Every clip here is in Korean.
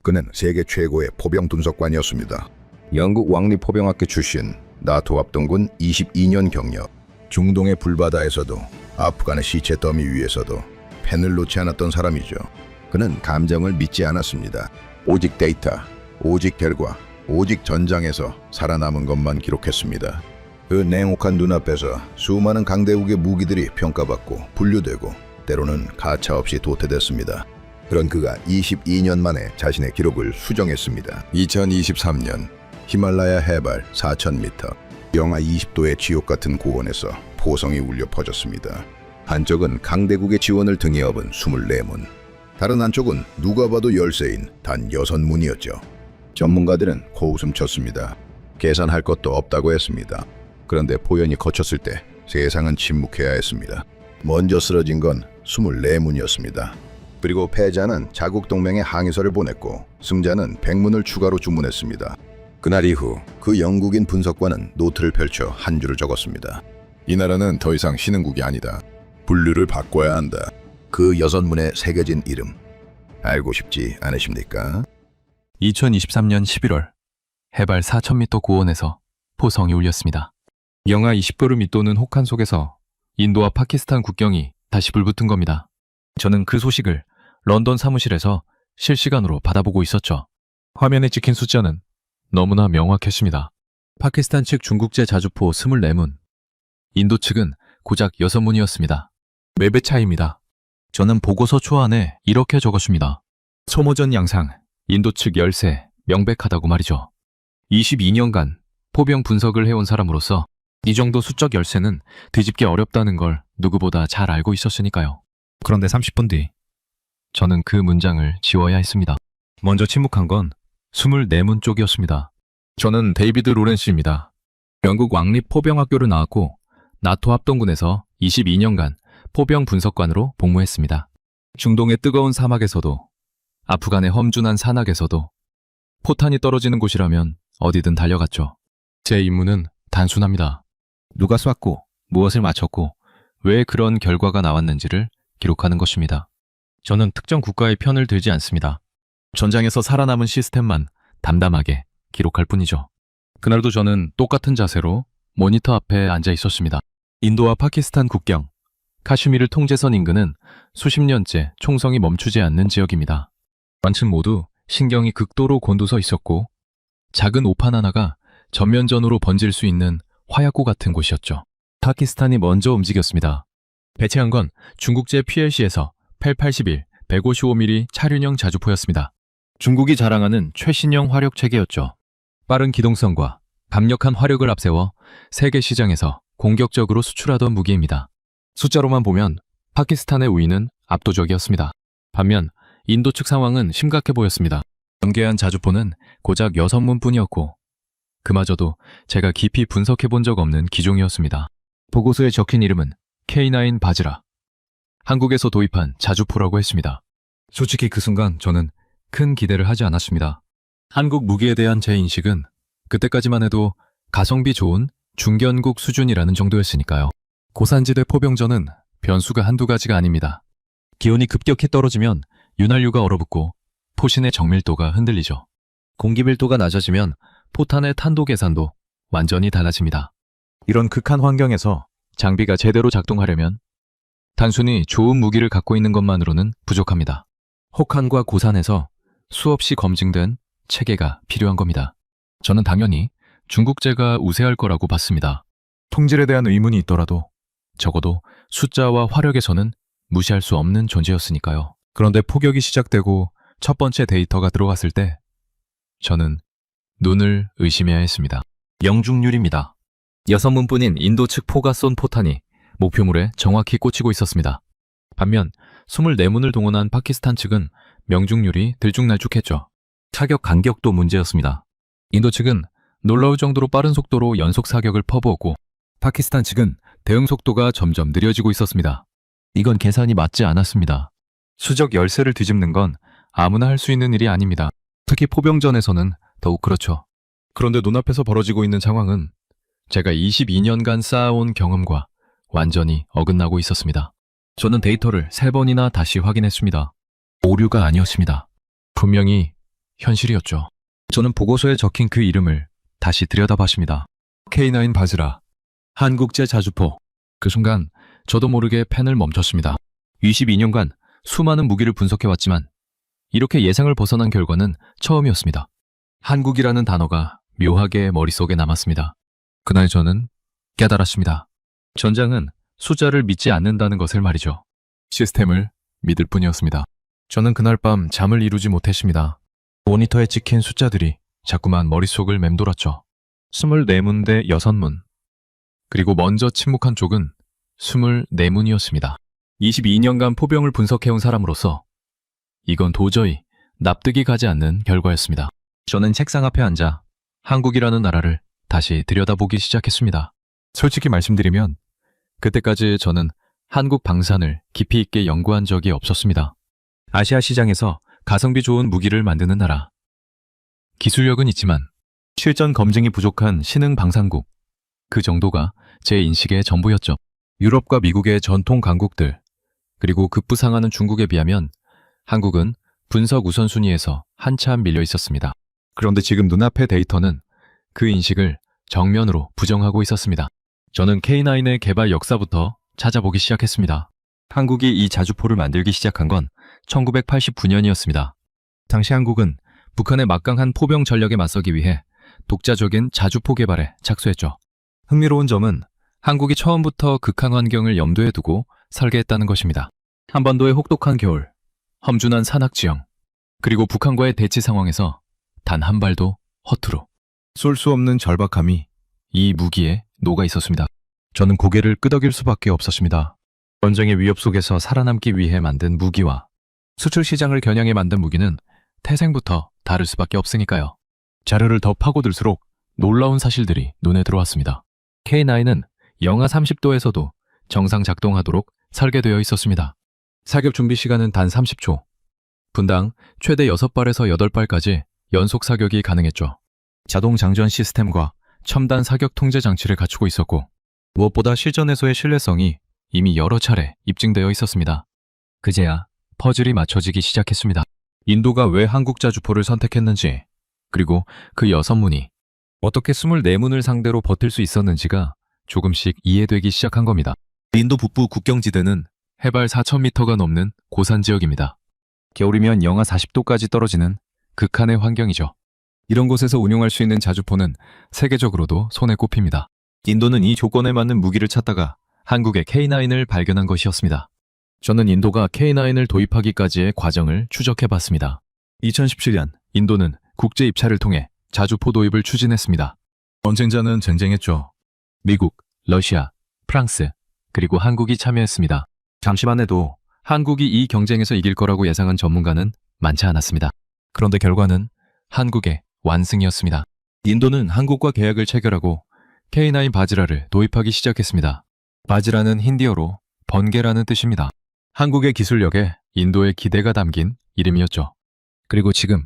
그는 세계 최고의 포병 분석관이었습니다. 영국 왕립 포병학교 출신, 나토 합동군 22년 경력, 중동의 불바다에서도 아프간의 시체 더미 위에서도 펜을 놓지 않았던 사람이죠. 그는 감정을 믿지 않았습니다. 오직 데이터, 오직 결과, 오직 전장에서 살아남은 것만 기록했습니다. 그 냉혹한 눈앞에서 수많은 강대국의 무기들이 평가받고 분류되고 때로는 가차없이 도태됐습니다. 그런 그가 22년 만에 자신의 기록을 수정했습니다. 2023년 히말라야 해발 4,000m, 영하 20도의 지옥 같은 고원에서 포성이 울려 퍼졌습니다. 한쪽은 강대국의 지원을 등에 업은 24문, 다른 한쪽은 누가 봐도 열세인 단 6문이었죠. 전문가들은 코웃음 쳤습니다. 계산할 것도 없다고 했습니다. 그런데 포연이 거쳤을 때 세상은 침묵해야 했습니다. 먼저 쓰러진 건 24문이었습니다. 그리고 패자는 자국 동맹에 항의서를 보냈고 승자는 100문을 추가로 주문했습니다. 그날 이후 그 영국인 분석관은 노트를 펼쳐 한 줄을 적었습니다. 이 나라는 더 이상 신흥국이 아니다. 분류를 바꿔야 한다. 그 6문에 새겨진 이름 알고 싶지 않으십니까? 2023년 11월 해발 4,000m 고원에서 포성이 울렸습니다. 영하 20도를 밑도는 혹한 속에서 인도와 파키스탄 국경이 다시 불붙은 겁니다. 저는 그 소식을 런던 사무실에서 실시간으로 받아보고 있었죠. 화면에 찍힌 숫자는 너무나 명확했습니다. 파키스탄 측 중국제 자주포 24문, 인도 측은 고작 6문이었습니다. 몇 배 차이입니다. 저는 보고서 초안에 이렇게 적었습니다. 소모전 양상, 인도 측 열세, 명백하다고 말이죠. 22년간 포병 분석을 해온 사람으로서 이 정도 수적 열세는 뒤집기 어렵다는 걸 누구보다 잘 알고 있었으니까요. 그런데 30분 뒤 저는 그 문장을 지워야 했습니다. 먼저 침묵한 건 24문 쪽이었습니다. 저는 데이비드 로렌스입니다. 영국 왕립 포병학교를 나왔고 나토 합동군에서 22년간 포병 분석관으로 복무했습니다. 중동의 뜨거운 사막에서도 아프간의 험준한 산악에서도 포탄이 떨어지는 곳이라면 어디든 달려갔죠. 제 임무는 단순합니다. 누가 쐈고 무엇을 맞췄고 왜 그런 결과가 나왔는지를 기록하는 것입니다. 저는 특정 국가의 편을 들지 않습니다. 전장에서 살아남은 시스템만 담담하게 기록할 뿐이죠. 그날도 저는 똑같은 자세로 모니터 앞에 앉아 있었습니다. 인도와 파키스탄 국경, 카슈미르 통제선 인근은 수십 년째 총성이 멈추지 않는 지역입니다. 완측 모두 신경이 극도로 곤두서 있었고 작은 오판 하나가 전면전으로 번질 수 있는 화약고 같은 곳이었죠. 파키스탄이 먼저 움직였습니다. 배치한 건 중국제 PLC에서 881, 155mm 차륜형 자주포였습니다. 중국이 자랑하는 최신형 화력 체계였죠. 빠른 기동성과 강력한 화력을 앞세워 세계 시장에서 공격적으로 수출하던 무기입니다. 숫자로만 보면 파키스탄의 우위는 압도적이었습니다. 반면 인도 측 상황은 심각해 보였습니다. 연계한 자주포는 고작 6문뿐이었고 그마저도 제가 깊이 분석해 본 적 없는 기종이었습니다. 보고서에 적힌 이름은 K9 바즈라, 한국에서 도입한 자주포라고 했습니다. 솔직히 그 순간 저는 큰 기대를 하지 않았습니다. 한국 무기에 대한 제 인식은 그때까지만 해도 가성비 좋은 중견국 수준이라는 정도였으니까요. 고산지대 포병전은 변수가 한두 가지가 아닙니다. 기온이 급격히 떨어지면 윤활유가 얼어붙고 포신의 정밀도가 흔들리죠. 공기 밀도가 낮아지면 포탄의 탄도 계산도 완전히 달라집니다. 이런 극한 환경에서 장비가 제대로 작동하려면 단순히 좋은 무기를 갖고 있는 것만으로는 부족합니다. 혹한과 고산에서 수없이 검증된 체계가 필요한 겁니다. 저는 당연히 중국제가 우세할 거라고 봤습니다. 통질에 대한 의문이 있더라도 적어도 숫자와 화력에서는 무시할 수 없는 존재였으니까요. 그런데 포격이 시작되고 첫 번째 데이터가 들어갔을 때 저는 눈을 의심해야 했습니다. 명중률입니다. 6문뿐인 인도 측 포가 쏜 포탄이 목표물에 정확히 꽂히고 있었습니다. 반면 24문을 동원한 파키스탄 측은 명중률이 들쭉날쭉했죠. 타격 간격도 문제였습니다. 인도 측은 놀라울 정도로 빠른 속도로 연속 사격을 퍼부었고 파키스탄 측은 대응 속도가 점점 느려지고 있었습니다. 이건 계산이 맞지 않았습니다. 수적 열세를 뒤집는 건 아무나 할 수 있는 일이 아닙니다. 특히 포병전에서는 더욱 그렇죠. 그런데 눈앞에서 벌어지고 있는 상황은 제가 22년간 쌓아온 경험과 완전히 어긋나고 있었습니다. 저는 데이터를 3번이나 다시 확인했습니다. 오류가 아니었습니다. 분명히 현실이었죠. 저는 보고서에 적힌 그 이름을 다시 들여다봤습니다. K9 바즈라, 한국제 자주포. 그 순간 저도 모르게 펜을 멈췄습니다. 22년간 수많은 무기를 분석해왔지만 이렇게 예상을 벗어난 결과는 처음이었습니다. 한국이라는 단어가 묘하게 머릿속에 남았습니다. 그날 저는 깨달았습니다. 전장은 숫자를 믿지 않는다는 것을 말이죠. 시스템을 믿을 뿐이었습니다. 저는 그날 밤 잠을 이루지 못했습니다. 모니터에 찍힌 숫자들이 자꾸만 머릿속을 맴돌았죠. 24문 대 6문. 그리고 먼저 침묵한 쪽은 24문이었습니다. 22년간 포병을 분석해온 사람으로서 이건 도저히 납득이 가지 않는 결과였습니다. 저는 책상 앞에 앉아 한국이라는 나라를 다시 들여다보기 시작했습니다. 솔직히 말씀드리면 그때까지 저는 한국 방산을 깊이 있게 연구한 적이 없었습니다. 아시아 시장에서 가성비 좋은 무기를 만드는 나라. 기술력은 있지만 실전 검증이 부족한 신흥 방산국. 그 정도가 제 인식의 전부였죠. 유럽과 미국의 전통 강국들, 그리고 급부상하는 중국에 비하면 한국은 분석 우선순위에서 한참 밀려 있었습니다. 그런데 지금 눈앞의 데이터는 그 인식을 정면으로 부정하고 있었습니다. 저는 K9의 개발 역사부터 찾아보기 시작했습니다. 한국이 이 자주포를 만들기 시작한 건 1989년이었습니다. 당시 한국은 북한의 막강한 포병 전력에 맞서기 위해 독자적인 자주포 개발에 착수했죠. 흥미로운 점은 한국이 처음부터 극한 환경을 염두에 두고 설계했다는 것입니다. 한반도의 혹독한 겨울, 험준한 산악 지형, 그리고 북한과의 대치 상황에서 단 한 발도 허투루 쏠 수 없는 절박함이 이 무기에 녹아 있었습니다. 저는 고개를 끄덕일 수밖에 없었습니다. 전쟁의 위협 속에서 살아남기 위해 만든 무기와 수출 시장을 겨냥해 만든 무기는 태생부터 다를 수밖에 없으니까요. 자료를 더 파고들수록 놀라운 사실들이 눈에 들어왔습니다. K9은 영하 30도에서도 정상 작동하도록 설계되어 있었습니다. 사격 준비 시간은 단 30초. 분당 최대 6발에서 8발까지 연속 사격이 가능했죠. 자동 장전 시스템과 첨단 사격 통제 장치를 갖추고 있었고 무엇보다 실전에서의 신뢰성이 이미 여러 차례 입증되어 있었습니다. 그제야 퍼즐이 맞춰지기 시작했습니다. 인도가 왜 한국 자주포를 선택했는지, 그리고 그 6문이 어떻게 24문을 상대로 버틸 수 있었는지가 조금씩 이해되기 시작한 겁니다. 인도 북부 국경지대는 해발 4,000m가 넘는 고산 지역입니다. 겨울이면 영하 40도까지 떨어지는 극한의 환경이죠. 이런 곳에서 운용할 수 있는 자주포는 세계적으로도 손에 꼽힙니다. 인도는 이 조건에 맞는 무기를 찾다가 한국의 K9을 발견한 것이었습니다. 저는 인도가 K9을 도입하기까지의 과정을 추적해봤습니다. 2017년 인도는 국제 입찰을 통해 자주포 도입을 추진했습니다. 전쟁자는 쟁쟁했죠. 미국, 러시아, 프랑스, 그리고 한국이 참여했습니다. 잠시만 해도 한국이 이 경쟁에서 이길 거라고 예상한 전문가는 많지 않았습니다. 그런데 결과는 한국의 완승이었습니다. 인도는 한국과 계약을 체결하고 K9 바즈라를 도입하기 시작했습니다. 바즈라는 힌디어로 번개라는 뜻입니다. 한국의 기술력에 인도의 기대가 담긴 이름이었죠. 그리고 지금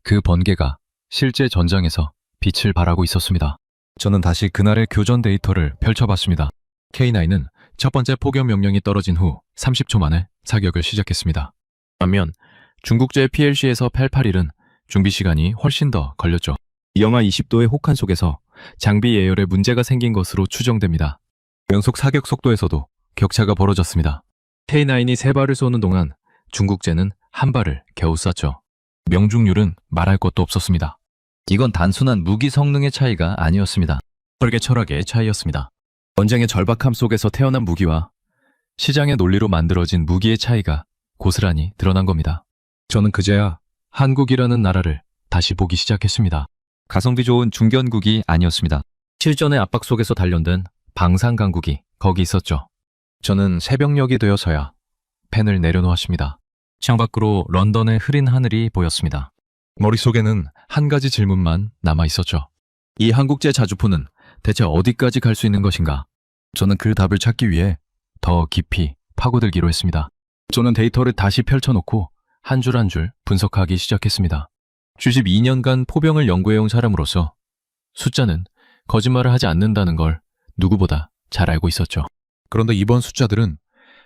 그 번개가 실제 전장에서 빛을 발하고 있었습니다. 저는 다시 그날의 교전 데이터를 펼쳐봤습니다. K9은 첫 번째 포격 명령이 떨어진 후 30초 만에 사격을 시작했습니다. 반면 중국제 PLC에서 881은 준비 시간이 훨씬 더 걸렸죠. 영하 20도의 혹한 속에서 장비 예열에 문제가 생긴 것으로 추정됩니다. 연속 사격 속도에서도 격차가 벌어졌습니다. K9이 3발을 쏘는 동안 중국제는 1발을 겨우 쐈죠. 명중률은 말할 것도 없었습니다. 이건 단순한 무기 성능의 차이가 아니었습니다. 설계 철학의 차이였습니다. 전쟁의 절박함 속에서 태어난 무기와 시장의 논리로 만들어진 무기의 차이가 고스란히 드러난 겁니다. 저는 그제야 한국이라는 나라를 다시 보기 시작했습니다. 가성비 좋은 중견국이 아니었습니다. 실전의 압박 속에서 단련된 방산 강국이 거기 있었죠. 저는 새벽녘이 되어서야 펜을 내려놓았습니다. 창밖으로 런던의 흐린 하늘이 보였습니다. 머릿속에는 한 가지 질문만 남아 있었죠. 이 한국제 자주포는 대체 어디까지 갈 수 있는 것인가? 저는 그 답을 찾기 위해 더 깊이 파고들기로 했습니다. 저는 데이터를 다시 펼쳐놓고 한 줄 한 줄 분석하기 시작했습니다. 72년간 포병을 연구해온 사람으로서 숫자는 거짓말을 하지 않는다는 걸 누구보다 잘 알고 있었죠. 그런데 이번 숫자들은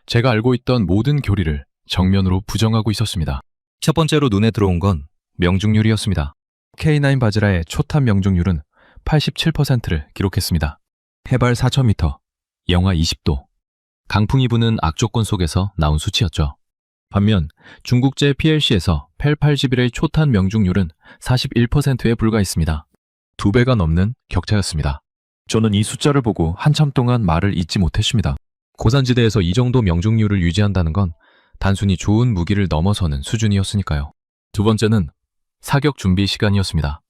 제가 알고 있던 모든 교리를 정면으로 부정하고 있었습니다. 첫 번째로 눈에 들어온 건 명중률이었습니다. K9 바즈라의 초탄 명중률은 87%를 기록했습니다. 해발 4,000m, 영하 20도. 강풍이 부는 악조건 속에서 나온 수치였죠. 반면 중국제 PLC에서 펠-81의 초탄 명중률은 41%에 불과했습니다. 2배가 넘는 격차였습니다. 저는 이 숫자를 보고 한참 동안 말을 잇지 못했습니다. 고산지대에서 이 정도 명중률을 유지한다는 건 단순히 좋은 무기를 넘어서는 수준이었으니까요. 두 번째는 사격 준비 시간이었습니다.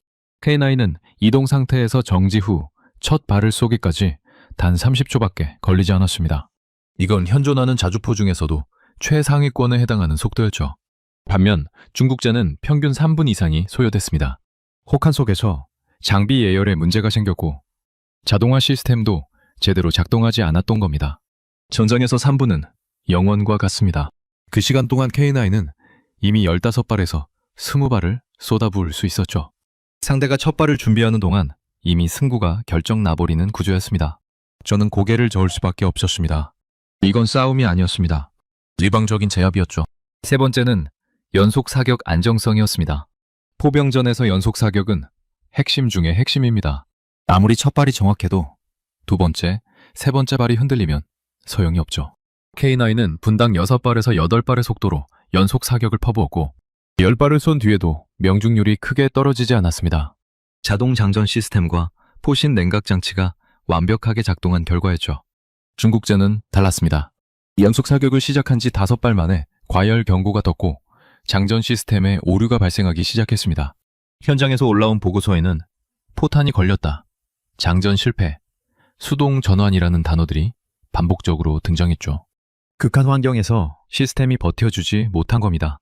K9은 이동 상태에서 정지 후 첫 발을 쏘기까지 단 30초밖에 걸리지 않았습니다. 이건 현존하는 자주포 중에서도 최상위권에 해당하는 속도였죠. 반면 중국제는 평균 3분 이상이 소요됐습니다. 혹한 속에서 장비 예열에 문제가 생겼고 자동화 시스템도 제대로 작동하지 않았던 겁니다. 전장에서 3분은 영원과 같습니다. 그 시간 동안 K9은 이미 15발에서 20발을 쏟아부을 수 있었죠. 상대가 첫 발을 준비하는 동안 이미 승부가 결정 나버리는 구조였습니다. 저는 고개를 저을 수밖에 없었습니다. 이건 싸움이 아니었습니다. 일방적인 제압이었죠. 세 번째는 연속 사격 안정성이었습니다. 포병전에서 연속 사격은 핵심 중의 핵심입니다. 아무리 첫 발이 정확해도 두 번째, 세 번째 발이 흔들리면 소용이 없죠. K9은 분당 6발에서 8발의 속도로 연속 사격을 퍼부었고 10발을 쏜 뒤에도 명중률이 크게 떨어지지 않았습니다. 자동 장전 시스템과 포신 냉각 장치가 완벽하게 작동한 결과였죠. 중국제는 달랐습니다. 연속 사격을 시작한 지 5발 만에 과열 경고가 떴고 장전 시스템에 오류가 발생하기 시작했습니다. 현장에서 올라온 보고서에는 포탄이 걸렸다, 장전 실패, 수동 전환이라는 단어들이 반복적으로 등장했죠. 극한 환경에서 시스템이 버텨주지 못한 겁니다.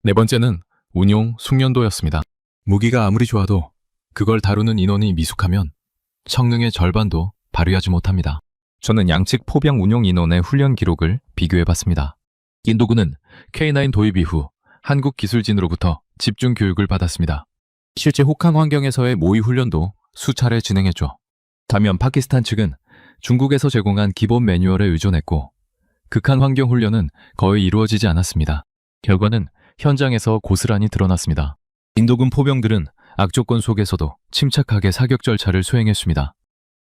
네 번째는 운용 숙련도였습니다. 무기가 아무리 좋아도 그걸 다루는 인원이 미숙하면 성능의 절반도 발휘하지 못합니다. 저는 양측 포병 운용 인원의 훈련 기록을 비교해봤습니다. 인도군은 K9 도입 이후 한국기술진으로부터 집중 교육을 받았습니다. 실제 혹한 환경에서의 모의 훈련도 수차례 진행했죠. 반면 파키스탄 측은 중국에서 제공한 기본 매뉴얼에 의존했고 극한 환경 훈련은 거의 이루어지지 않았습니다. 결과는 현장에서 고스란히 드러났습니다. 인도군 포병들은 악조건 속에서도 침착하게 사격 절차를 수행했습니다.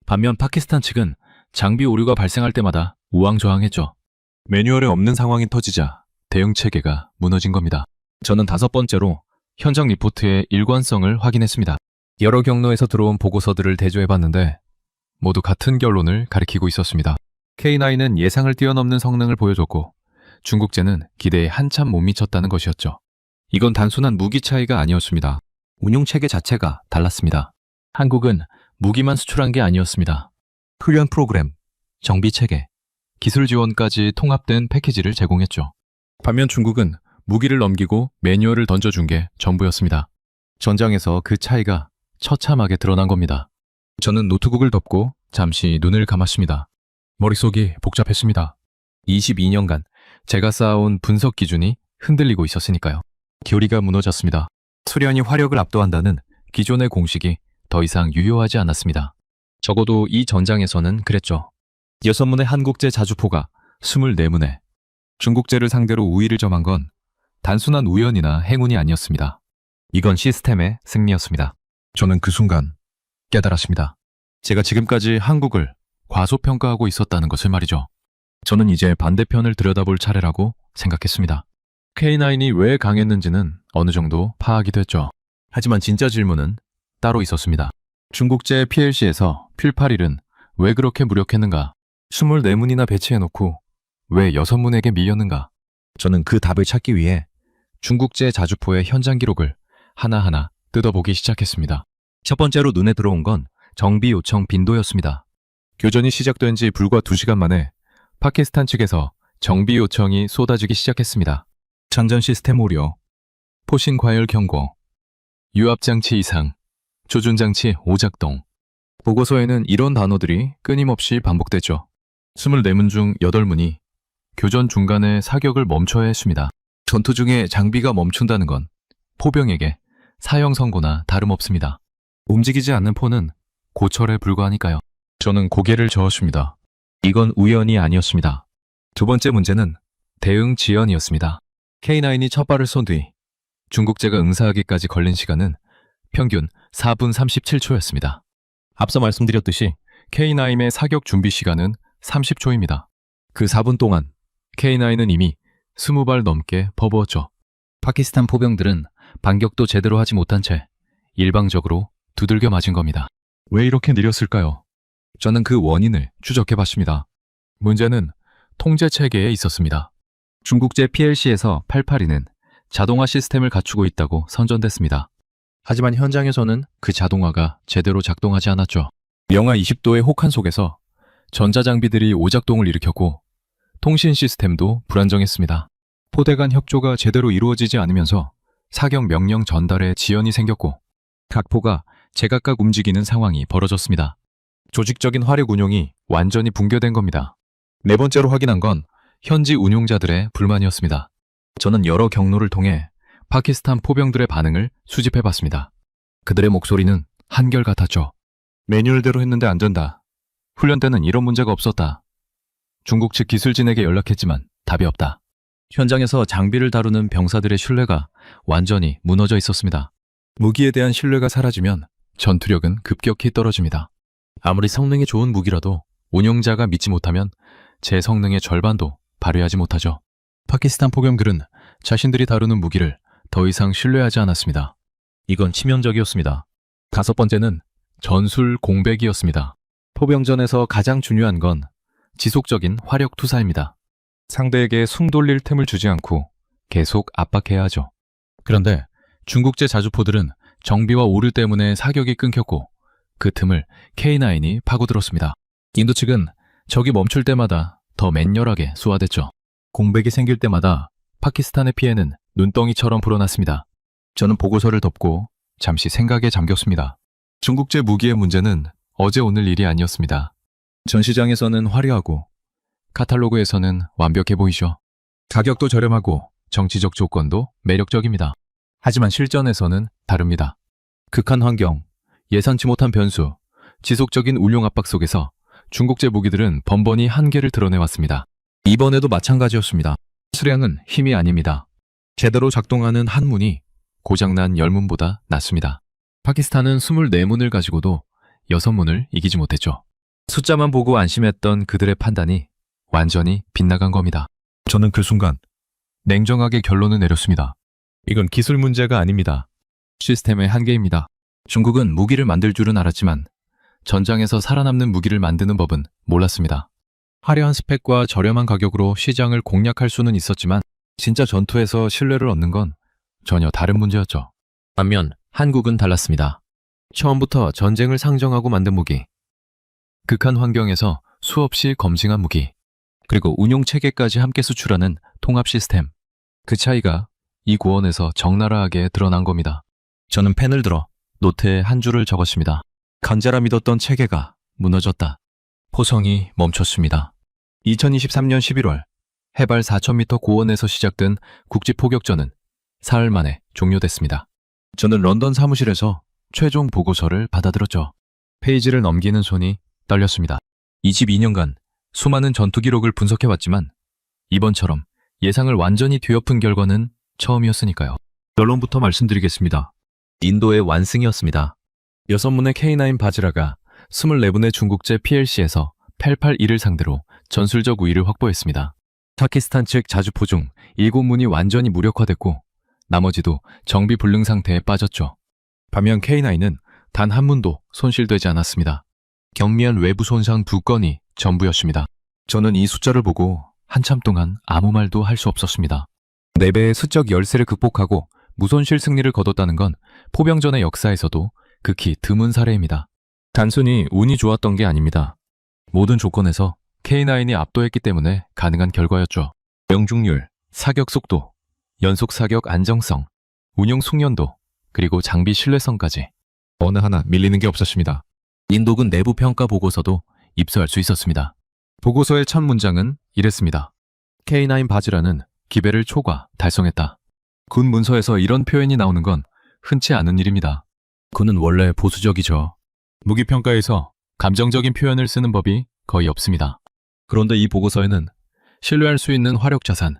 반면 파키스탄 측은 장비 오류가 발생할 때마다 우왕좌왕했죠. 매뉴얼에 없는 상황이 터지자 대응 체계가 무너진 겁니다. 저는 5번째로 현장 리포트의 일관성을 확인했습니다. 여러 경로에서 들어온 보고서들을 대조해봤는데 모두 같은 결론을 가리키고 있었습니다. K9은 예상을 뛰어넘는 성능을 보여줬고 중국제는 기대에 한참 못 미쳤다는 것이었죠. 이건 단순한 무기 차이가 아니었습니다. 운용체계 자체가 달랐습니다. 한국은 무기만 수출한 게 아니었습니다. 훈련 프로그램, 정비체계, 기술 지원까지 통합된 패키지를 제공했죠. 반면 중국은 무기를 넘기고 매뉴얼을 던져준 게 전부였습니다. 전장에서 그 차이가 처참하게 드러난 겁니다. 저는 노트북을 덮고 잠시 눈을 감았습니다. 머릿속이 복잡했습니다. 22년간 제가 쌓아온 분석 기준이 흔들리고 있었으니까요. 교리가 무너졌습니다. 수련이 화력을 압도한다는 기존의 공식이 더 이상 유효하지 않았습니다. 적어도 이 전장에서는 그랬죠. 6문의 한국제 자주포가 24문에 중국제를 상대로 우위를 점한 건 단순한 우연이나 행운이 아니었습니다. 이건 시스템의 승리였습니다. 저는 그 순간 깨달았습니다. 제가 지금까지 한국을 과소평가하고 있었다는 것을 말이죠. 저는 이제 반대편을 들여다볼 차례라고 생각했습니다. K9이 왜 강했는지는 어느 정도 파악이 됐죠. 하지만 진짜 질문은 따로 있었습니다. 중국제 PLC에서 필81은 왜 그렇게 무력했는가? 24문이나 배치해놓고 왜 6문에게 밀렸는가? 저는 그 답을 찾기 위해 중국제 자주포의 현장 기록을 하나하나 뜯어보기 시작했습니다. 첫 번째로 눈에 들어온 건 정비 요청 빈도였습니다. 교전이 시작된 지 불과 2시간 만에 파키스탄 측에서 정비 요청이 쏟아지기 시작했습니다. 장전 시스템 오류, 포신 과열 경고, 유압장치 이상, 조준장치 오작동. 보고서에는 이런 단어들이 끊임없이 반복됐죠. 24문 중 8문이 교전 중간에 사격을 멈춰야 했습니다. 전투 중에 장비가 멈춘다는 건 포병에게 사형 선고나 다름없습니다. 움직이지 않는 포는 고철에 불과하니까요. 저는 고개를 저었습니다. 이건 우연이 아니었습니다. 두 번째 문제는 대응 지연이었습니다. K9이 첫 발을 쏜 뒤 중국제가 응사하기까지 걸린 시간은 평균 4분 37초였습니다. 앞서 말씀드렸듯이 K9의 사격 준비 시간은 30초입니다. 그 4분 동안 K9은 이미 20발 넘게 퍼부었죠. 파키스탄 포병들은 반격도 제대로 하지 못한 채 일방적으로 두들겨 맞은 겁니다. 왜 이렇게 느렸을까요? 저는 그 원인을 추적해봤습니다. 문제는 통제 체계에 있었습니다. 중국제 PLC에서 882는 자동화 시스템을 갖추고 있다고 선전됐습니다. 하지만 현장에서는 그 자동화가 제대로 작동하지 않았죠. 영하 20도의 혹한 속에서 전자장비들이 오작동을 일으켰고 통신 시스템도 불안정했습니다. 포대 간 협조가 제대로 이루어지지 않으면서 사격 명령 전달에 지연이 생겼고 각 포가 제각각 움직이는 상황이 벌어졌습니다. 조직적인 화력 운용이 완전히 붕괴된 겁니다. 네 번째로 확인한 건 현지 운용자들의 불만이었습니다. 저는 여러 경로를 통해 파키스탄 포병들의 반응을 수집해봤습니다. 그들의 목소리는 한결같았죠. 매뉴얼대로 했는데 안 된다. 훈련 때는 이런 문제가 없었다. 중국 측 기술진에게 연락했지만 답이 없다. 현장에서 장비를 다루는 병사들의 신뢰가 완전히 무너져 있었습니다. 무기에 대한 신뢰가 사라지면 전투력은 급격히 떨어집니다. 아무리 성능이 좋은 무기라도 운용자가 믿지 못하면 제 성능의 절반도 발휘하지 못하죠. 파키스탄 포병들은 자신들이 다루는 무기를 더 이상 신뢰하지 않았습니다. 이건 치명적이었습니다. 다섯 번째는 전술 공백이었습니다. 포병전에서 가장 중요한 건 지속적인 화력 투사입니다. 상대에게 숨 돌릴 틈을 주지 않고 계속 압박해야 하죠. 그런데 중국제 자주포들은 정비와 오류 때문에 사격이 끊겼고 그 틈을 K9이 파고들었습니다. 인도 측은 적이 멈출 때마다 더 맹렬하게 쏘아댔죠. 공백이 생길 때마다 파키스탄의 피해는 눈덩이처럼 불어났습니다. 저는 보고서를 덮고 잠시 생각에 잠겼습니다. 중국제 무기의 문제는 어제 오늘 일이 아니었습니다. 전시장에서는 화려하고 카탈로그에서는 완벽해 보이죠. 가격도 저렴하고 정치적 조건도 매력적입니다. 하지만 실전에서는 다릅니다. 극한 환경, 예상치 못한 변수, 지속적인 운용 압박 속에서 중국제 무기들은 번번이 한계를 드러내왔습니다. 이번에도 마찬가지였습니다. 수량은 힘이 아닙니다. 제대로 작동하는 한 문이 고장난 10문보다 낫습니다. 파키스탄은 24문을 가지고도 6문을 이기지 못했죠. 숫자만 보고 안심했던 그들의 판단이 완전히 빗나간 겁니다. 저는 그 순간 냉정하게 결론을 내렸습니다. 이건 기술 문제가 아닙니다. 시스템의 한계입니다. 중국은 무기를 만들 줄은 알았지만 전장에서 살아남는 무기를 만드는 법은 몰랐습니다. 화려한 스펙과 저렴한 가격으로 시장을 공략할 수는 있었지만 진짜 전투에서 신뢰를 얻는 건 전혀 다른 문제였죠. 반면 한국은 달랐습니다. 처음부터 전쟁을 상정하고 만든 무기, 극한 환경에서 수없이 검증한 무기, 그리고 운용 체계까지 함께 수출하는 통합 시스템. 그 차이가 이 구원에서 적나라하게 드러난 겁니다. 저는 펜을 들어 노트에 한 줄을 적었습니다. 간자라 믿었던 체계가 무너졌다. 포성이 멈췄습니다. 2023년 11월 해발 4,000m 고원에서 시작된 국지포격전은 사흘 만에 종료됐습니다. 저는 런던 사무실에서 최종 보고서를 받아들었죠. 페이지를 넘기는 손이 떨렸습니다. 22년간 수많은 전투 기록을 분석해왔지만 이번처럼 예상을 완전히 뒤엎은 결과는 처음이었으니까요. 결론부터 말씀드리겠습니다. 인도의 완승이었습니다. 6문의 K9 바즈라가 24분의 중국제 PLC에서 881을 상대로 전술적 우위를 확보했습니다. 파키스탄 측 자주포 중 7문이 완전히 무력화됐고 나머지도 정비 불능 상태에 빠졌죠. 반면 K9은 단 한 문도 손실되지 않았습니다. 경미한 외부 손상 2건이 전부였습니다. 저는 이 숫자를 보고 한참 동안 아무 말도 할 수 없었습니다. 4배의 수적 열세를 극복하고 무손실 승리를 거뒀다는 건 포병전의 역사에서도 극히 드문 사례입니다. 단순히 운이 좋았던 게 아닙니다. 모든 조건에서 K9이 압도했기 때문에 가능한 결과였죠. 명중률, 사격 속도, 연속 사격 안정성, 운용 숙련도, 그리고 장비 신뢰성까지 어느 하나 밀리는 게 없었습니다. 인도군 내부 평가 보고서도 입수할 수 있었습니다. 보고서의 첫 문장은 이랬습니다. K9 바즈라는 기배를 초과 달성했다. 군 문서에서 이런 표현이 나오는 건 흔치 않은 일입니다. 군은 원래 보수적이죠. 무기평가에서 감정적인 표현을 쓰는 법이 거의 없습니다. 그런데 이 보고서에는 신뢰할 수 있는 화력 자산,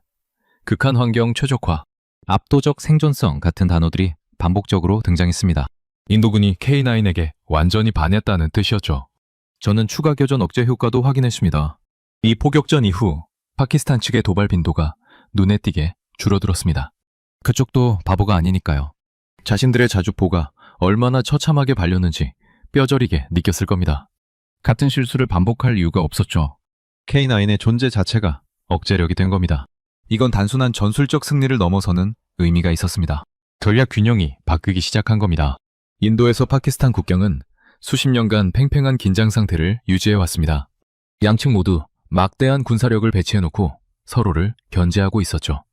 극한 환경 최적화, 압도적 생존성 같은 단어들이 반복적으로 등장했습니다. 인도군이 K9에게 완전히 반했다는 뜻이었죠. 저는 추가 교전 억제 효과도 확인했습니다. 이 포격전 이후 파키스탄 측의 도발 빈도가 눈에 띄게 줄어들었습니다. 그쪽도 바보가 아니니까요. 자신들의 자주포가 얼마나 처참하게 발렸는지 뼈저리게 느꼈을 겁니다. 같은 실수를 반복할 이유가 없었죠. K9의 존재 자체가 억제력이 된 겁니다. 이건 단순한 전술적 승리를 넘어서는 의미가 있었습니다. 전략 균형이 바뀌기 시작한 겁니다. 인도에서 파키스탄 국경은 수십 년간 팽팽한 긴장 상태를 유지해왔습니다. 양측 모두 막대한 군사력을 배치해놓고 서로를 견제하고 있었죠.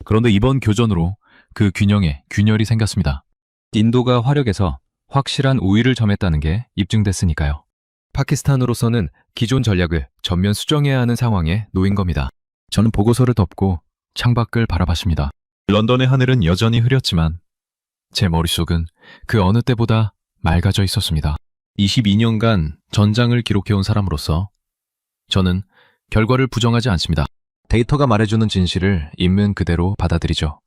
그런데 이번 교전으로 그 균형에 균열이 생겼습니다. 인도가 화력에서 확실한 우위를 점했다는 게 입증됐으니까요. 파키스탄으로서는 기존 전략을 전면 수정해야 하는 상황에 놓인 겁니다. 저는 보고서를 덮고 창밖을 바라봤습니다. 런던의 하늘은 여전히 흐렸지만 제 머릿속은 그 어느 때보다 맑아져 있었습니다. 22년간 전장을 기록해온 사람으로서 저는 결과를 부정하지 않습니다. 데이터가 말해주는 진실을 있는 그대로 받아들이죠.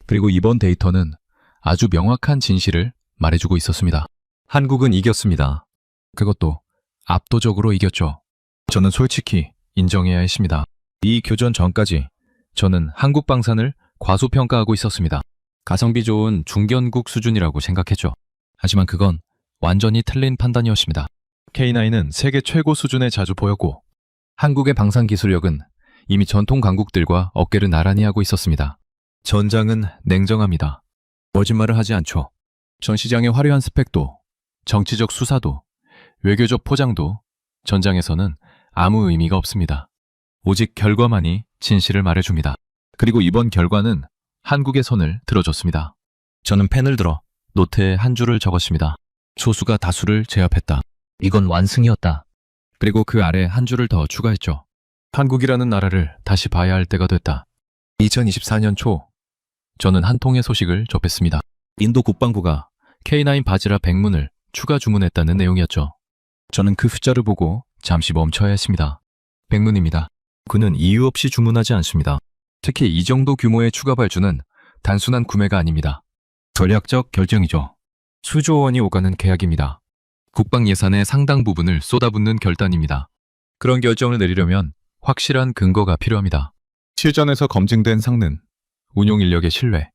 그리고 이번 데이터는 아주 명확한 진실을 말해주고 있었습니다. 한국은 이겼습니다. 그것도 압도적으로 이겼죠. 저는 솔직히 인정해야 했습니다. 이 교전 전까지 저는 한국 방산을 과소평가하고 있었습니다. 가성비 좋은 중견국 수준이라고 생각했죠. 하지만 그건 완전히 틀린 판단이었습니다. K9은 세계 최고 수준의 자주포였고 한국의 방산 기술력은 이미 전통 강국들과 어깨를 나란히 하고 있었습니다. 전장은 냉정합니다. 거짓말을 하지 않죠. 전 시장의 화려한 스펙도, 정치적 수사도, 외교적 포장도 전장에서는 아무 의미가 없습니다. 오직 결과만이 진실을 말해줍니다. 그리고 이번 결과는 한국의 손을 들어줬습니다. 저는 펜을 들어 노트에 한 줄을 적었습니다. 소수가 다수를 제압했다. 이건 완승이었다. 그리고 그 아래 한 줄을 더 추가했죠. 한국이라는 나라를 다시 봐야 할 때가 됐다. 2024년 초 저는 한 통의 소식을 접했습니다. 인도 국방부가 K9 바지라 100문을 추가 주문했다는 내용이었죠. 저는 그 숫자를 보고 잠시 멈춰야 했습니다. 100문입니다. 그는 이유 없이 주문하지 않습니다. 특히 이 정도 규모의 추가 발주는 단순한 구매가 아닙니다. 전략적 결정이죠. 수조 원이 오가는 계약입니다. 국방 예산의 상당 부분을 쏟아붓는 결단입니다. 그런 결정을 내리려면 확실한 근거가 필요합니다. 실전에서 검증된 성능, 운용 인력의 신뢰,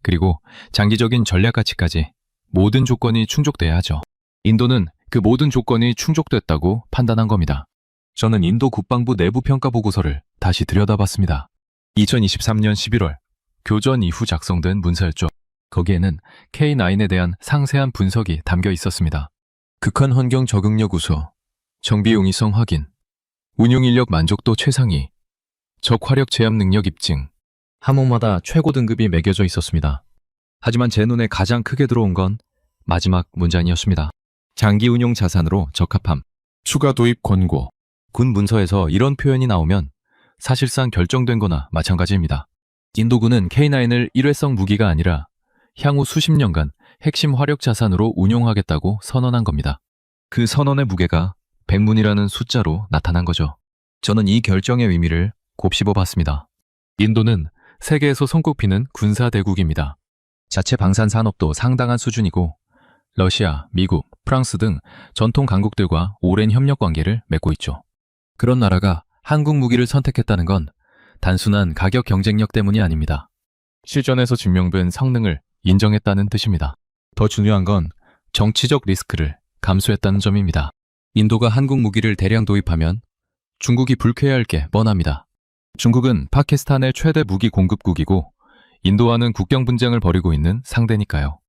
그리고 장기적인 전략 가치까지 모든 조건이 충족돼야 하죠. 인도는 그 모든 조건이 충족됐다고 판단한 겁니다. 저는 인도 국방부 내부 평가 보고서를 다시 들여다봤습니다. 2023년 11월 교전 이후 작성된 문서였죠. 거기에는 K9에 대한 상세한 분석이 담겨 있었습니다. 극한 환경 적응력 우수, 정비 용이성 확인, 운용 인력 만족도 최상위, 적 화력 제압 능력 입증, 항목마다 최고 등급이 매겨져 있었습니다. 하지만 제 눈에 가장 크게 들어온 건 마지막 문장이었습니다. 장기 운용 자산으로 적합함, 추가 도입 권고. 군 문서에서 이런 표현이 나오면 사실상 결정된 거나 마찬가지입니다. 인도군은 K9을 일회성 무기가 아니라 향후 수십 년간 핵심 화력 자산으로 운용하겠다고 선언한 겁니다. 그 선언의 무게가 100문이라는 숫자로 나타난 거죠. 저는 이 결정의 의미를 곱씹어 봤습니다. 인도는 세계에서 손꼽히는 군사대국입니다. 자체 방산 산업도 상당한 수준이고 러시아, 미국, 프랑스 등 전통 강국들과 오랜 협력 관계를 맺고 있죠. 그런 나라가 한국 무기를 선택했다는 건 단순한 가격 경쟁력 때문이 아닙니다. 실전에서 증명된 성능을 인정했다는 뜻입니다. 더 중요한 건 정치적 리스크를 감수했다는 점입니다. 인도가 한국 무기를 대량 도입하면 중국이 불쾌해할 게 뻔합니다. 중국은 파키스탄의 최대 무기 공급국이고 인도와는 국경 분쟁을 벌이고 있는 상대니까요.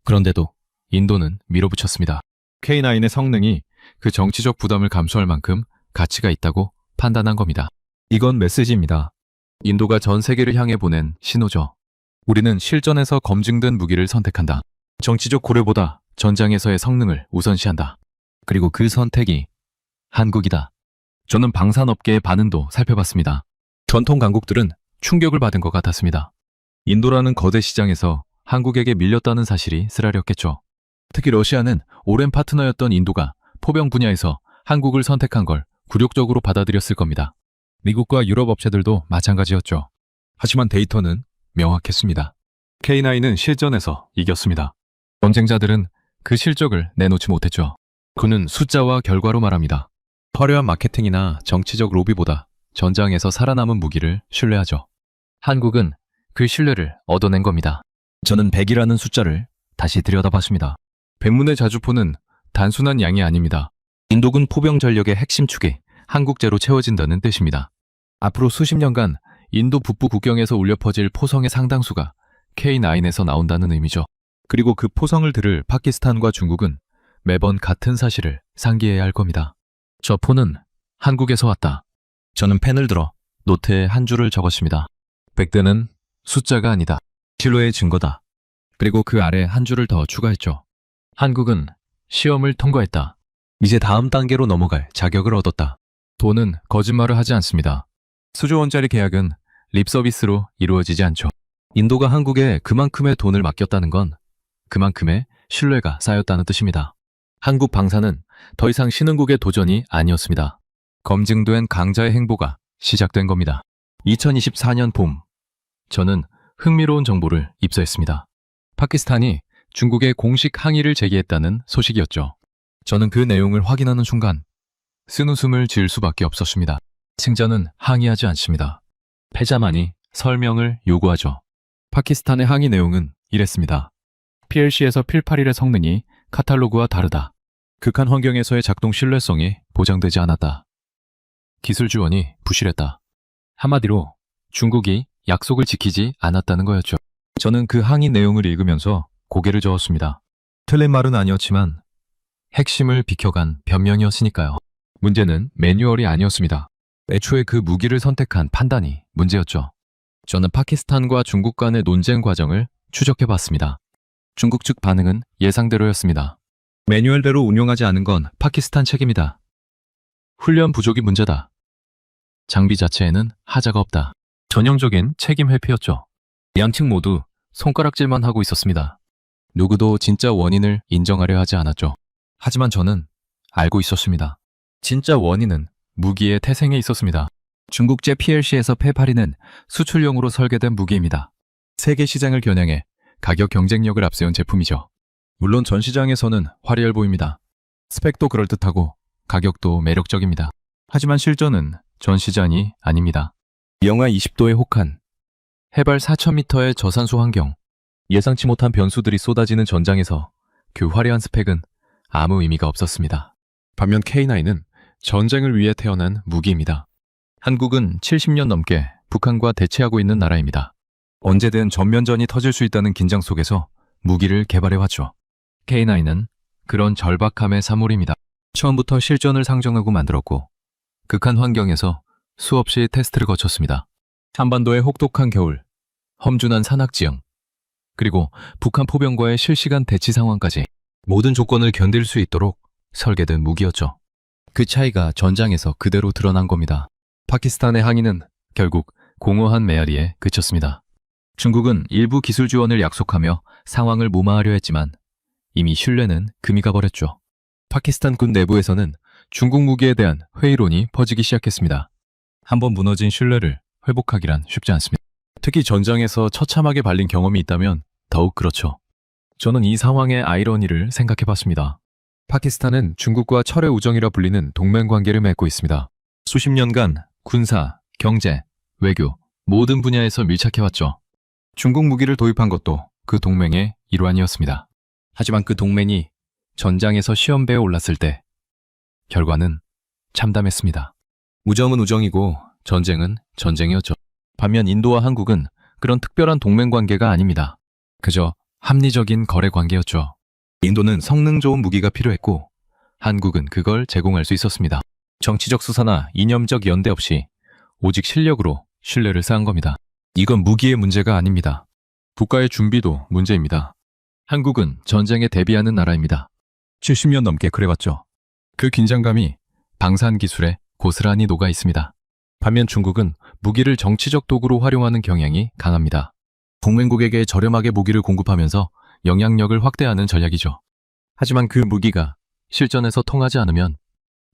그런데도 인도는 밀어붙였습니다. K9의 성능이 그 정치적 부담을 감수할 만큼 가치가 있다고 판단한 겁니다. 이건 메시지입니다. 인도가 전 세계를 향해 보낸 신호죠. 우리는 실전에서 검증된 무기를 선택한다. 정치적 고려보다 전장에서의 성능을 우선시한다. 그리고 그 선택이 한국이다. 저는 방산업계의 반응도 살펴봤습니다. 전통 강국들은 충격을 받은 것 같았습니다. 인도라는 거대 시장에서 한국에게 밀렸다는 사실이 쓰라렸겠죠. 특히 러시아는 오랜 파트너였던 인도가 포병 분야에서 한국을 선택한 걸 굴욕적으로 받아들였을 겁니다. 미국과 유럽 업체들도 마찬가지였죠. 하지만 데이터는 명확했습니다. K9은 실전에서 이겼습니다. 전쟁자들은 그 실적을 내놓지 못했죠. 그는 숫자와 결과로 말합니다. 화려한 마케팅이나 정치적 로비보다 전장에서 살아남은 무기를 신뢰하죠. 한국은 그 신뢰를 얻어낸 겁니다. 저는 100이라는 숫자를 다시 들여다봤습니다. 백문의 자주포는 단순한 양이 아닙니다. 인도군 포병 전력의 핵심 축이 한국제로 채워진다는 뜻입니다. 앞으로 수십 년간 인도 북부 국경에서 울려 퍼질 포성의 상당수가 K9에서 나온다는 의미죠. 그리고 그 포성을 들을 파키스탄과 중국은 매번 같은 사실을 상기해야 할 겁니다. 저 포는 한국에서 왔다. 저는 펜을 들어 노트에 한 줄을 적었습니다. 100대는 숫자가 아니다. 실로의 증거다. 그리고 그 아래 한 줄을 더 추가했죠. 한국은 시험을 통과했다. 이제 다음 단계로 넘어갈 자격을 얻었다. 돈은 거짓말을 하지 않습니다. 수조 원짜리 계약은 립서비스로 이루어지지 않죠. 인도가 한국에 그만큼의 돈을 맡겼다는 건 그만큼의 신뢰가 쌓였다는 뜻입니다. 한국 방사는 더 이상 신흥국의 도전이 아니었습니다. 검증된 강자의 행보가 시작된 겁니다. 2024년 봄, 저는 흥미로운 정보를 입수했습니다. 파키스탄이 중국에 공식 항의를 제기했다는 소식이었죠. 저는 그 내용을 확인하는 순간 쓴웃음을 지을 수밖에 없었습니다. 승자는 항의하지 않습니다. 패자만이 설명을 요구하죠. 파키스탄의 항의 내용은 이랬습니다. PLC에서 필8일의 성능이 카탈로그와 다르다. 극한 환경에서의 작동 신뢰성이 보장되지 않았다. 기술 지원이 부실했다. 한마디로 중국이 약속을 지키지 않았다는 거였죠. 저는 그 항의 내용을 읽으면서 고개를 저었습니다. 틀린 말은 아니었지만 핵심을 비켜간 변명이었으니까요. 문제는 매뉴얼이 아니었습니다. 애초에 그 무기를 선택한 판단이 문제였죠. 저는 파키스탄과 중국 간의 논쟁 과정을 추적해봤습니다. 중국 측 반응은 예상대로였습니다. 매뉴얼대로 운용하지 않은 건 파키스탄 책임이다. 훈련 부족이 문제다. 장비 자체에는 하자가 없다. 전형적인 책임 회피였죠. 양측 모두 손가락질만 하고 있었습니다. 누구도 진짜 원인을 인정하려 하지 않았죠. 하지만 저는 알고 있었습니다. 진짜 원인은 무기의 태생에 있었습니다. 중국제 PLC에서 P8이는 수출용으로 설계된 무기입니다. 세계 시장을 겨냥해 가격 경쟁력을 앞세운 제품이죠. 물론 전 시장에서는 화려해 보입니다. 스펙도 그럴듯하고 가격도 매력적입니다. 하지만 실전은 전 시장이 아닙니다. 영하 20도의 혹한, 해발 4,000m의 저산소 환경, 예상치 못한 변수들이 쏟아지는 전장에서 그 화려한 스펙은 아무 의미가 없었습니다. 반면 K9은 전쟁을 위해 태어난 무기입니다. 한국은 70년 넘게 북한과 대치하고 있는 나라입니다. 언제든 전면전이 터질 수 있다는 긴장 속에서 무기를 개발해왔죠. K9은 그런 절박함의 사물입니다. 처음부터 실전을 상정하고 만들었고 극한 환경에서 수없이 테스트를 거쳤습니다. 한반도의 혹독한 겨울, 험준한 산악지형, 그리고 북한 포병과의 실시간 대치 상황까지 모든 조건을 견딜 수 있도록 설계된 무기였죠. 그 차이가 전장에서 그대로 드러난 겁니다. 파키스탄의 항의는 결국 공허한 메아리에 그쳤습니다. 중국은 일부 기술 지원을 약속하며 상황을 무마하려 했지만 이미 신뢰는 금이 가버렸죠. 파키스탄 군 내부에서는 중국 무기에 대한 회의론이 퍼지기 시작했습니다. 한번 무너진 신뢰를 회복하기란 쉽지 않습니다. 특히 전장에서 처참하게 발린 경험이 있다면 더욱 그렇죠. 저는 이 상황의 아이러니를 생각해봤습니다. 파키스탄은 중국과 철의 우정이라 불리는 동맹 관계를 맺고 있습니다. 수십 년간 군사, 경제, 외교 모든 분야에서 밀착해왔죠. 중국 무기를 도입한 것도 그 동맹의 일환이었습니다. 하지만 그 동맹이 전장에서 시험대에 올랐을 때 결과는 참담했습니다. 우정은 우정이고 전쟁은 전쟁이었죠. 반면 인도와 한국은 그런 특별한 동맹 관계가 아닙니다. 그저 합리적인 거래 관계였죠. 인도는 성능 좋은 무기가 필요했고 한국은 그걸 제공할 수 있었습니다. 정치적 수사나 이념적 연대 없이 오직 실력으로 신뢰를 쌓은 겁니다. 이건 무기의 문제가 아닙니다. 국가의 준비도 문제입니다. 한국은 전쟁에 대비하는 나라입니다. 70년 넘게 그래왔죠. 그 긴장감이 방산 기술에 고스란히 녹아 있습니다. 반면 중국은 무기를 정치적 도구로 활용하는 경향이 강합니다. 동맹국에게 저렴하게 무기를 공급하면서 영향력을 확대하는 전략이죠. 하지만 그 무기가 실전에서 통하지 않으면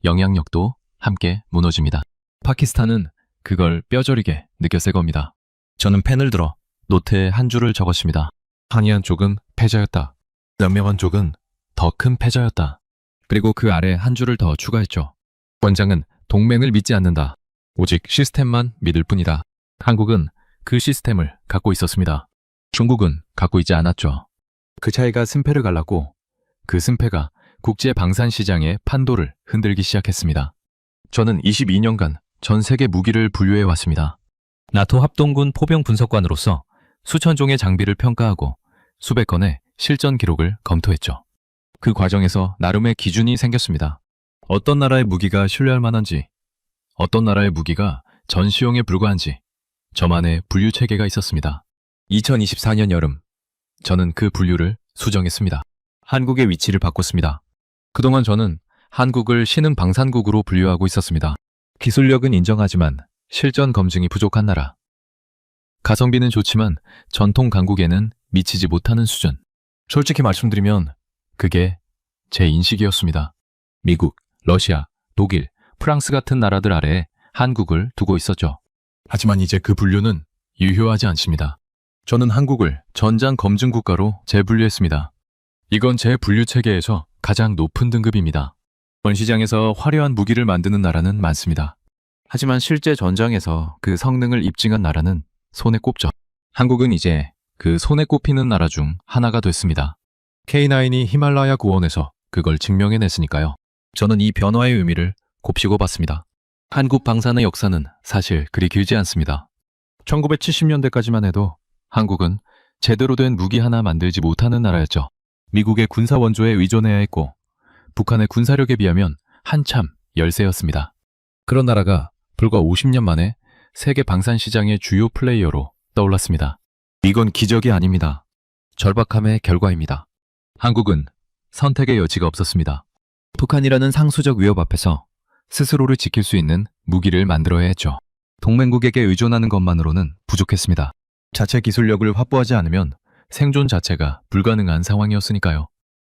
영향력도 함께 무너집니다. 파키스탄은 그걸 뼈저리게 느꼈을 겁니다. 저는 펜을 들어 노트에 한 줄을 적었습니다. 항의한 쪽은 패자였다. 연명한 쪽은 더 큰 패자였다. 그리고 그 아래 한 줄을 더 추가했죠. 권장은 동맹을 믿지 않는다. 오직 시스템만 믿을 뿐이다. 한국은 그 시스템을 갖고 있었습니다. 중국은 갖고 있지 않았죠. 그 차이가 승패를 갈랐고 그 승패가 국제 방산 시장의 판도를 흔들기 시작했습니다. 저는 22년간 전 세계 무기를 분류해 왔습니다. 나토 합동군 포병 분석관으로서 수천 종의 장비를 평가하고 수백 건의 실전 기록을 검토했죠. 그 과정에서 나름의 기준이 생겼습니다. 어떤 나라의 무기가 신뢰할 만한지, 어떤 나라의 무기가 전시용에 불과한지 저만의 분류 체계가 있었습니다. 2024년 여름, 저는 그 분류를 수정했습니다. 한국의 위치를 바꿨습니다. 그동안 저는 한국을 신흥 방산국으로 분류하고 있었습니다. 기술력은 인정하지만 실전 검증이 부족한 나라. 가성비는 좋지만 전통 강국에는 미치지 못하는 수준. 솔직히 말씀드리면 그게 제 인식이었습니다. 미국, 러시아, 독일, 프랑스 같은 나라들 아래에 한국을 두고 있었죠. 하지만 이제 그 분류는 유효하지 않습니다. 저는 한국을 전장 검증 국가로 재분류했습니다. 이건 제 분류 체계에서 가장 높은 등급입니다. 전시장에서 화려한 무기를 만드는 나라는 많습니다. 하지만 실제 전장에서 그 성능을 입증한 나라는 손에 꼽죠. 한국은 이제 그 손에 꼽히는 나라 중 하나가 됐습니다. K9이 히말라야 고원에서 그걸 증명해냈으니까요. 저는 이 변화의 의미를 곱씹어 봤습니다. 한국 방산의 역사는 사실 그리 길지 않습니다. 1970년대까지만 해도 한국은 제대로 된 무기 하나 만들지 못하는 나라였죠. 미국의 군사 원조에 의존해야 했고 북한의 군사력에 비하면 한참 열세였습니다. 그런 나라가 불과 50년 만에 세계 방산 시장의 주요 플레이어로 떠올랐습니다. 이건 기적이 아닙니다. 절박함의 결과입니다. 한국은 선택의 여지가 없었습니다. 북한이라는 상수적 위협 앞에서 스스로를 지킬 수 있는 무기를 만들어야 했죠. 동맹국에게 의존하는 것만으로는 부족했습니다. 자체 기술력을 확보하지 않으면 생존 자체가 불가능한 상황이었으니까요.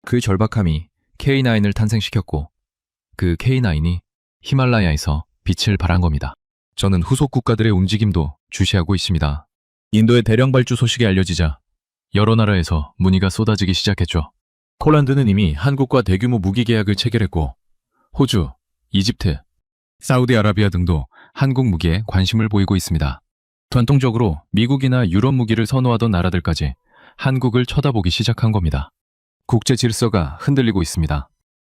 그 절박함이 K9을 탄생시켰고 그 K9이 히말라야에서 빛을 발한 겁니다. 저는 후속 국가들의 움직임도 주시하고 있습니다. 인도의 대량 발주 소식이 알려지자 여러 나라에서 문의가 쏟아지기 시작했죠. 폴란드는 이미 한국과 대규모 무기 계약을 체결했고 호주, 이집트, 사우디아라비아 등도 한국 무기에 관심을 보이고 있습니다. 전통적으로 미국이나 유럽 무기를 선호하던 나라들까지 한국을 쳐다보기 시작한 겁니다. 국제 질서가 흔들리고 있습니다.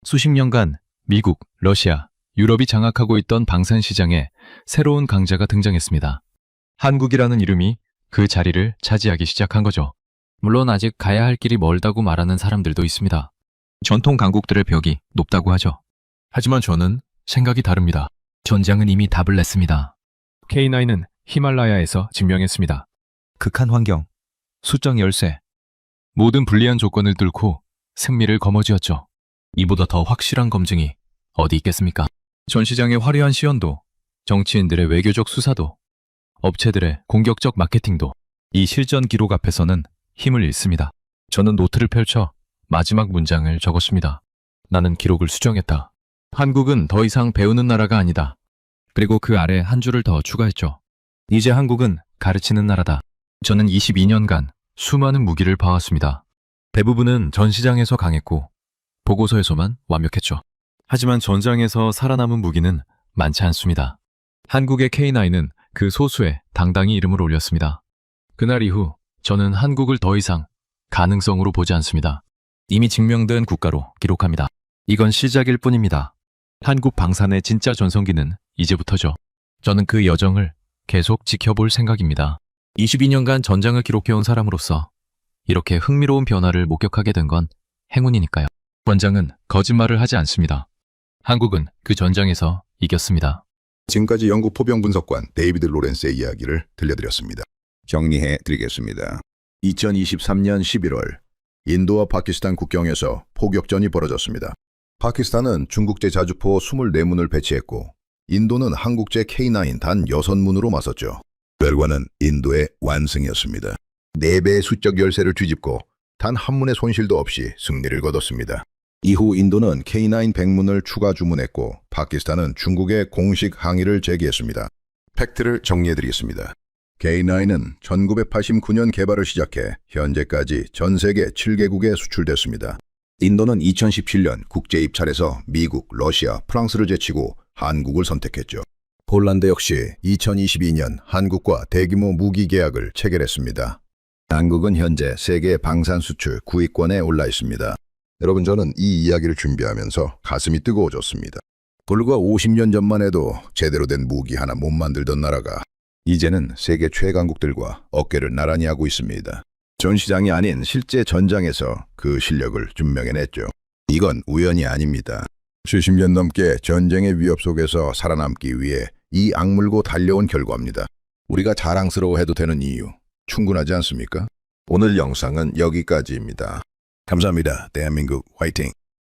수십 년간 미국, 러시아, 유럽이 장악하고 있던 방산 시장에 새로운 강자가 등장했습니다. 한국이라는 이름이 그 자리를 차지하기 시작한 거죠. 물론 아직 가야 할 길이 멀다고 말하는 사람들도 있습니다. 전통 강국들의 벽이 높다고 하죠. 하지만 저는 생각이 다릅니다. 전장은 이미 답을 냈습니다. K9은 히말라야에서 증명했습니다. 극한 환경, 수적 열세, 모든 불리한 조건을 뚫고 승리를 거머쥐었죠. 이보다 더 확실한 검증이 어디 있겠습니까? 전시장의 화려한 시연도, 정치인들의 외교적 수사도, 업체들의 공격적 마케팅도 이 실전 기록 앞에서는 힘을 잃습니다. 저는 노트를 펼쳐 마지막 문장을 적었습니다. 나는 기록을 수정했다. 한국은 더 이상 배우는 나라가 아니다. 그리고 그 아래 한 줄을 더 추가했죠. 이제 한국은 가르치는 나라다. 저는 22년간 수많은 무기를 봐왔습니다. 대부분은 전시장에서 강했고 보고서에서만 완벽했죠. 하지만 전장에서 살아남은 무기는 많지 않습니다. 한국의 K9은 그 소수에 당당히 이름을 올렸습니다. 그날 이후 저는 한국을 더 이상 가능성으로 보지 않습니다. 이미 증명된 국가로 기록합니다. 이건 시작일 뿐입니다. 한국 방산의 진짜 전성기는 이제부터죠. 저는 그 여정을 계속 지켜볼 생각입니다. 22년간 전장을 기록해온 사람으로서 이렇게 흥미로운 변화를 목격하게 된 건 행운이니까요. 원장은 거짓말을 하지 않습니다. 한국은 그 전장에서 이겼습니다. 지금까지 영국 포병 분석관 데이비드 로렌스의 이야기를 들려드렸습니다. 정리해 드리겠습니다. 2023년 11월 인도와 파키스탄 국경에서 포격전이 벌어졌습니다. 파키스탄은 중국제 자주포 24문을 배치했고 인도는 한국제 K9 단 6문으로 맞섰죠. 결과는 인도의 완승이었습니다. 4배의 수적 열세를 뒤집고 단 한 문의 손실도 없이 승리를 거뒀습니다. 이후 인도는 K9 100문을 추가 주문했고 파키스탄은 중국에 공식 항의를 제기했습니다. 팩트를 정리해드리겠습니다. K9은 1989년 개발을 시작해 현재까지 전 세계 7개국에 수출됐습니다. 인도는 2017년 국제 입찰에서 미국, 러시아, 프랑스를 제치고 한국을 선택했죠. 폴란드 역시 2022년 한국과 대규모 무기 계약을 체결했습니다. 한국은 현재 세계 방산 수출 9위권에 올라 있습니다. 여러분, 저는 이 이야기를 준비하면서 가슴이 뜨거워졌습니다. 불과 50년 전만 해도 제대로 된 무기 하나 못 만들던 나라가 이제는 세계 최강국들과 어깨를 나란히 하고 있습니다. 전시장이 아닌 실제 전장에서 그 실력을 증명해냈죠. 이건 우연이 아닙니다. 70년 넘게 전쟁의 위협 속에서 살아남기 위해 이 악물고 달려온 결과입니다. 우리가 자랑스러워해도 되는 이유 충분하지 않습니까? 오늘 영상은 여기까지입니다. 감사합니다. 대한민국 화이팅!